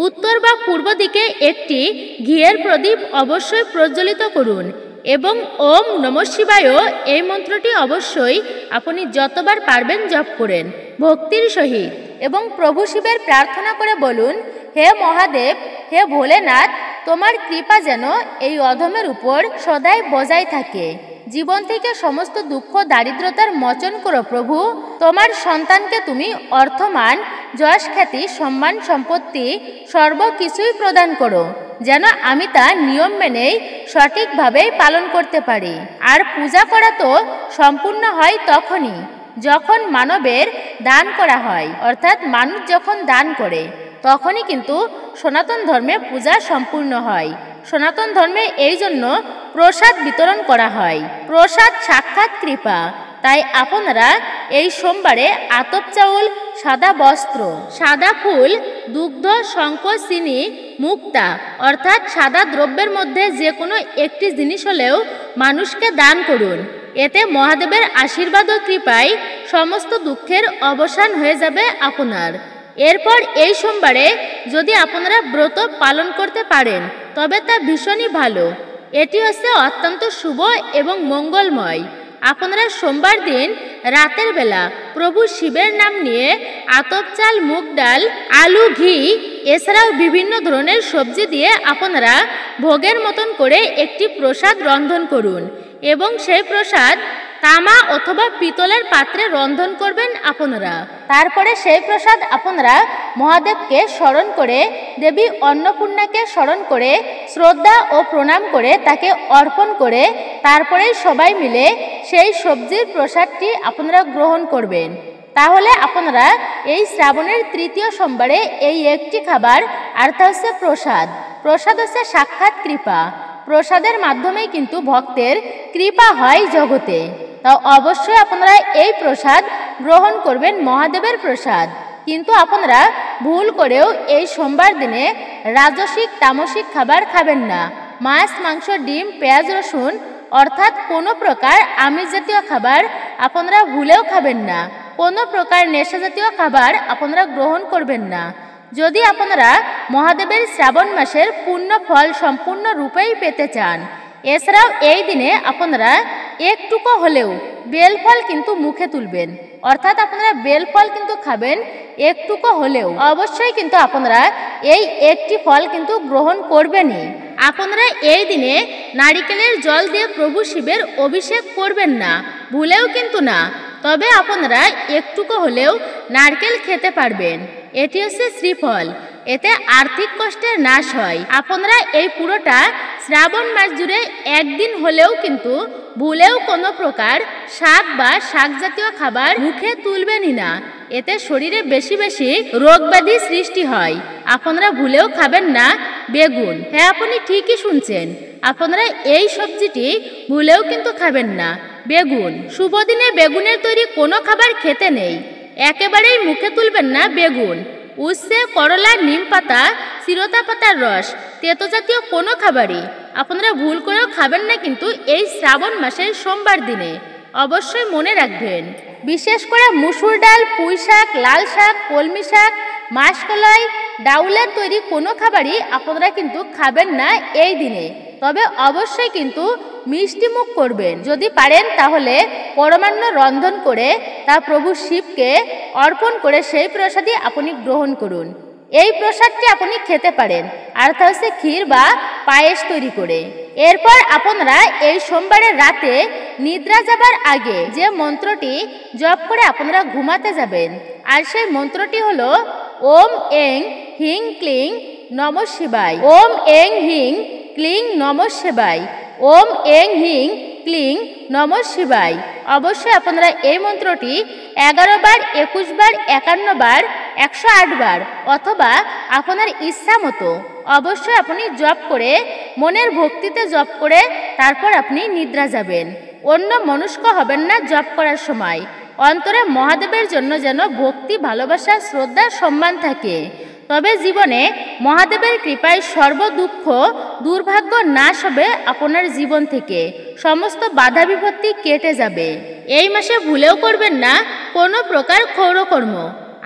Speaker 1: উত্তর বা পূর্ব দিকে একটি ঘিয়ের প্রদীপ অবশ্যই প্রজ্বলিত করুন এবং ওম নমঃ শিবায় এই মন্ত্রটি অবশ্যই আপনি যতবার পারবেন জপ করেন ভক্তির সহিত এবং প্রভু শিবের প্রার্থনা করে বলুন, হে মহাদেব, হে ভোলেনাথ, তোমার কৃপা যেন এই অধমের উপর সদাই বজায় থাকে। জীবন থেকে সমস্ত দুঃখ দারিদ্রতার মোচন করো প্রভু। তোমার সন্তানকে তুমি অর্থমান, যশ, খ্যাতি, সম্মান, সম্পত্তি সর্বকিছুই প্রদান করো, যেন আমি তা নিয়ম মেনেই সঠিকভাবেই পালন করতে পারি। আর পূজা করা তো সম্পূর্ণ হয় তখনই যখন মানবের দান করা হয়, অর্থাৎ মানুষ যখন দান করে তখনই কিন্তু সনাতন ধর্মে পূজা সম্পূর্ণ হয়। সনাতন ধর্মে এই জন্য প্রসাদ বিতরণ করা হয়। প্রসাদ সাক্ষাৎ কৃপা। তাই আপনারা এই সোমবারে আতপ চাউল, সাদা বস্ত্র, সাদা ফুল, দুগ্ধ, শঙ্খ, চিনি, মুক্তা অর্থাৎ সাদা দ্রব্যের মধ্যে যে কোনো একটি জিনিস হলেও মানুষকে দান করুন। এতে মহাদেবের আশীর্বাদ ও কৃপায় সমস্ত দুঃখের অবসান হয়ে যাবে আপনার। এরপর এই সোমবারে যদি আপনারা ব্রত পালন করতে পারেন তবে তা ভীষণই ভালো। এটি হচ্ছে অত্যন্ত শুভ এবং মঙ্গলময়। আপনারা সোমবার দিন রাতের বেলা প্রভু শিবের নাম নিয়ে আতপ চাল, মুগ ডাল, আলু, ঘি এছাড়াও বিভিন্ন ধরনের সবজি দিয়ে আপনারা ভোগের মতন করে একটি প্রসাদ রন্ধন করুন এবং সেই প্রসাদ তামা অথবা পিতলের পাত্রে রন্ধন করবেন আপনারা। তারপরে সেই প্রসাদ আপনারা মহাদেবকে স্মরণ করে, দেবী অন্নপূর্ণাকে স্মরণ করে, শ্রদ্ধা ও প্রণাম করে তাকে অর্পণ করে তারপরে সবাই মিলে সেই সবজির প্রসাদটি আপনারা গ্রহণ করবেন। তাহলে আপনারা এই শ্রাবণের তৃতীয় সোমবারে এই একটি খাবার আর তা হচ্ছে প্রসাদ। প্রসাদ হচ্ছে সাক্ষাৎ কৃপা। প্রসাদের মাধ্যমেই কিন্তু ভক্তের কৃপা হয় জগতে। তা অবশ্যই আপনারা এই প্রসাদ গ্রহণ করবেন, মহাদেবের প্রসাদ। কিন্তু আপনারা ভুল করেও এই সোমবার দিনে রাজসিক তামসিক খাবার খাবেন না। মাছ, মাংস, ডিম, পেঁয়াজ, রসুন অর্থাৎ কোনো প্রকার আমিষ জাতীয় খাবার আপনারা ভুলেও খাবেন না। কোনো প্রকার নেশা জাতীয় খাবার আপনারা গ্রহণ করবেন না। যদি আপনারা মহাদেবের শ্রাবণ মাসের পূর্ণ ফল সম্পূর্ণ রূপেই পেতে চান। এছাড়াও এই দিনে আপনারা একটুকু হলেও বেলফল কিন্তু মুখে তুলবেন, অর্থাৎ আপনারা বেলফল কিন্তু খাবেন একটুকু হলেও। অবশ্যই কিন্তু আপনারা এই একটি ফল কিন্তু গ্রহণ করবেনই। আপনারা এই দিনে নারিকেলের জল দিয়ে প্রভু শিবের অভিষেক করবেন না, ভুলেও কিন্তু না। তবে আপনারা একটুকু হলেও নারকেল খেতে পারবেন। এটি হচ্ছে শ্রীফল। এতে আর্থিক কষ্টের নাশ হয়। আপনারা এই পুরোটা শ্রাবণ মাস জুড়ে একদিন হলেও কিন্তু ভুলেও কোনো প্রকার শাক বা শাক জাতীয় খাবার মুখে তুলবেনই না। এতে শরীরে বেশি বেশি রোগ ব্যাধি সৃষ্টি হয়। আপনারা ভুলেও খাবেন না বেগুন। হ্যাঁ, আপনি ঠিকই শুনছেন, আপনারা এই সবজিটি ভুলেও কিন্তু খাবেন না, বেগুন। শুভ দিনে বেগুনের তৈরি কোনো খাবার খেতে নেই, একেবারেই মুখে তুলবেন না বেগুন। উচ্ছে, করলা, নিম পাতা, চিরতা পাতার রস, তেতো জাতীয় কোনো খাবারই আপনারা ভুল করেও খাবেন না কিন্তু এই শ্রাবণ মাসের সোমবার দিনে। অবশ্যই মনে রাখবেন, বিশেষ করে মুসুর ডাল, পুঁই শাক, লাল শাক, কলমি শাক, মাসকলাই, ডাউলের তৈরি কোনো খাবারই আপনারা কিন্তু খাবেন না এই দিনে। তবে অবশ্যই কিন্তু মিষ্টি মুখ করবেন। যদি পারেন তাহলে পরমান্ন রন্ধন করে তা প্রভু শিবকে অর্পণ করে সেই প্রসাদই আপনি গ্রহণ করুন। এই প্রসাদটি আপনি খেতে পারেন, আর তা হচ্ছে ক্ষীর বা পায়েস তৈরি করে। এরপর আপনারা এই সোমবারের রাতে নিদ্রা যাবার আগে যে মন্ত্রটি জপ করে আপনারা ঘুমাতে যাবেন, আর সেই মন্ত্রটি হলো ওম এং হিং ক্লিং নমঃ শিবায়। ওম এং হিং ক্লিং নমঃ শিবায়। ওম এং হিং ক্লিং নমঃ শিবায়। অবশ্যই আপনারা এই মন্ত্রটি 11 বার, 21 বার, 51 বার, 108 বার অথবা আপনার ইচ্ছা মতো অবশ্যই আপনি জপ করে মনের ভক্তিতে জপ করে তারপর আপনি নিদ্রা যাবেন। অন্য মনস্ক হবেন না জপ করার সময়। অন্তরে মহাদেবের জন্য যেন ভক্তি, ভালোবাসা, শ্রদ্ধা, সম্মান থাকে। তবে জীবনে মহাদেবের কৃপায় সর্ব দুঃখ দুর্ভাগ্য নাশ হবে আপনার জীবন থেকে, সমস্ত বাধা বিপত্তি কেটে যাবে। এই মাসে ভুলেও করবেন না কোনো প্রকার ক্ষৌরকর্ম।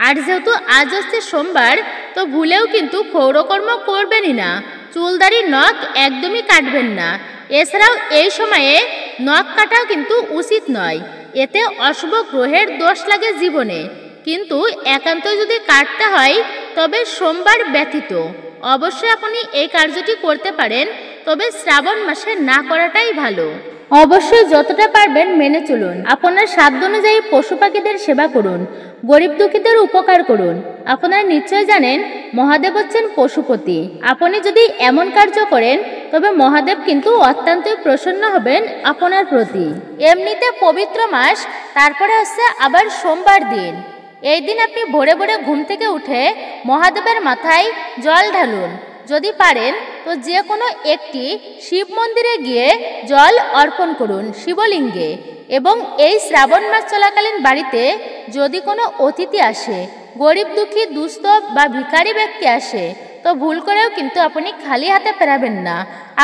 Speaker 1: আর যেহেতু আজ হচ্ছে সোমবার, তো ভুলেও কিন্তু ক্ষৌরকর্ম করবেনই না। চুলদাড়ি, নখ একদমই কাটবেন না। এছাড়াও এই সময়ে নখ কাটাও কিন্তু উচিত নয়, এতে অশুভ গ্রহের দোষ লাগে জীবনে। কিন্তু একান্ত যদি কাটতে হয় তবে সোমবার ব্যতীত অবশ্যই আপনি এই কার্যটি করতে পারেন, তবে শ্রাবণ মাসে না করাটাই ভালো। অবশ্যই যতটা পারবেন মেনে চলুন। আপনার সাধ্য অনুযায়ী পশু পাখিদের সেবা করুন, গরিব দুঃখীদের উপকার করুন। আপনারা নিশ্চয় জানেন মহাদেব হচ্ছেন পশুপতি। আপনি যদি এমন কার্য করেন তবে মহাদেব কিন্তু অত্যন্তই প্রসন্ন হবেন আপনার প্রতি। এমনিতে পবিত্র মাস, তারপরে হচ্ছে আবার সোমবার দিন। এই দিন আপনি ভোরে ভোরে ঘুম থেকে উঠে মহাদেবের মাথায় জল ঢালুন। যদি পারেন তো যে কোনো একটি শিব মন্দিরে গিয়ে জল অর্পণ করুন শিবলিঙ্গে। এবং এই শ্রাবণ মাস চলাকালীন বাড়িতে যদি কোনো অতিথি আসে, গরিব দুঃখী দুস্থ বা ভিখারি ব্যক্তি আসে, তো ভুল করেও কিন্তু আপনি খালি হাতে ফেরাবেন না।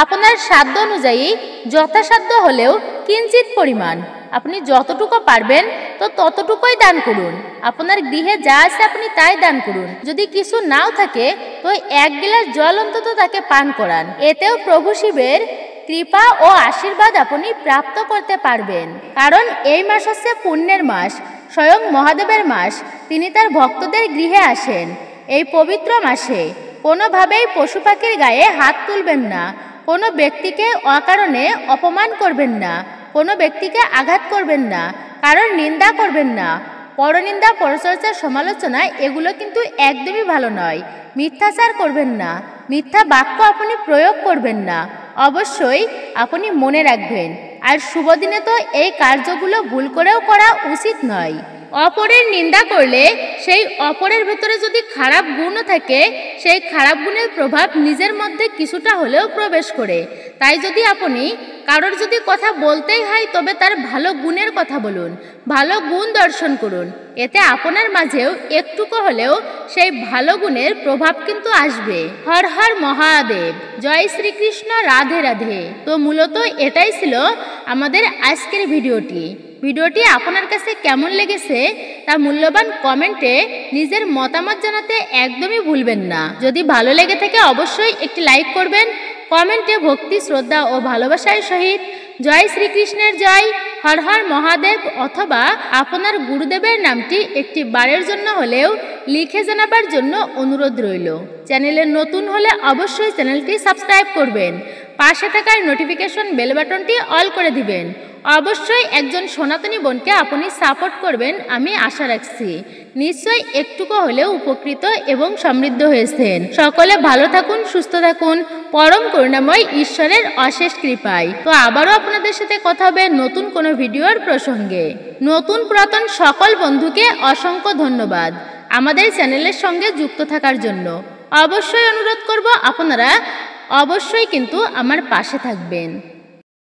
Speaker 1: আপনার সাধ্য অনুযায়ী যথাসাধ্য হলেও কিঞ্চিত পরিমাণ আপনি যতটুকু পারবেন তো ততটুকুই দান করুন। আপনার গৃহে যা আছে আপনি তাই দান করুন। যদি কিছু নাও থাকে তো 1 গ্লাস জল অন্তত তাকে পান করান। এতেও প্রভু শিবের কৃপা ও আশীর্বাদ আপনি প্রাপ্ত করতে পারবেন। কারণ এই মাস হচ্ছে পুণ্যের মাস, স্বয়ং মহাদেবের মাস। তিনি তার ভক্তদের গৃহে আসেন। এই পবিত্র মাসে কোনোভাবেই পশু পাখির গায়ে হাত তুলবেন না, কোনো ব্যক্তিকে অকারণে অপমান করবেন না, কোনো ব্যক্তিকে আঘাত করবেন না, কারণ নিন্দা করবেন না। পরনিন্দা, পরচর্চা, সমালোচনা এগুলো কিন্তু একদমই ভালো নয়। মিথ্যাচার করবেন না, মিথ্যা বাক্য আপনি প্রয়োগ করবেন না। অবশ্যই আপনি মনে রাখবেন। আর শুভ দিনে তো এই কার্যগুলো ভুল করেও করা উচিত নয়। অপরের নিন্দা করলে সেই অপরের ভেতরে যদি খারাপ গুণও থাকে, সেই খারাপ গুণের প্রভাব নিজের মধ্যে কিছুটা হলেও প্রবেশ করে। তাই যদি আপনি কারোর যদি কথা বলতেই হয় তবে তার ভালো গুণের কথা বলুন, ভালো গুণ দর্শন করুন। এতে আপনার মাঝেও একটুকু হলেও সেই ভালো গুণের প্রভাব কিন্তু আসবে। হর হর মহাদেব, জয় শ্রীকৃষ্ণ, রাধে রাধে। তো মূলত এটাই ছিল আমাদের আজকের ভিডিওটি আপনার কাছে কেমন লেগেছে তা মূল্যবান কমেন্টে নিজের মতামত জানাতে একদমই ভুলবেন না। যদি ভালো লেগে থাকে অবশ্যই একটি লাইক করবেন। কমেন্টে ভক্তি, শ্রদ্ধা ও ভালোবাসার সহিত জয় শ্রীকৃষ্ণের জয়, হর হর মহাদেব অথবা আপনার গুরুদেবের নামটি একটি বারের জন্য হলেও লিখে জানাবার জন্য অনুরোধ রইল। চ্যানেলে নতুন হলে অবশ্যই চ্যানেলটি সাবস্ক্রাইব করবেন। পাশে থাকার নোটিফিকেশন বেল বাটনটি অল করে দিবেন। অবশ্যই একজন সনাতনী বোনকে আপনি সাপোর্ট করবেন আমি আশা রাখছি। নিশ্চয়ই একটুকু হলেও উপকৃত এবং সমৃদ্ধ হয়েছেন। সকলে ভালো থাকুন, সুস্থ থাকুন, পরম করুণাময় ঈশ্বরের অশেষ কৃপায়। তো আবারও আপনাদের সাথে কথা হবে নতুন কোনো ভিডিওর প্রসঙ্গে। নতুন পুরাতন সকল বন্ধুকে অসংখ্য ধন্যবাদ আমাদের চ্যানেলের সঙ্গে যুক্ত থাকার জন্য। অবশ্যই অনুরোধ করব আপনারা অবশ্যই কিন্তু আমার পাশে থাকবেন।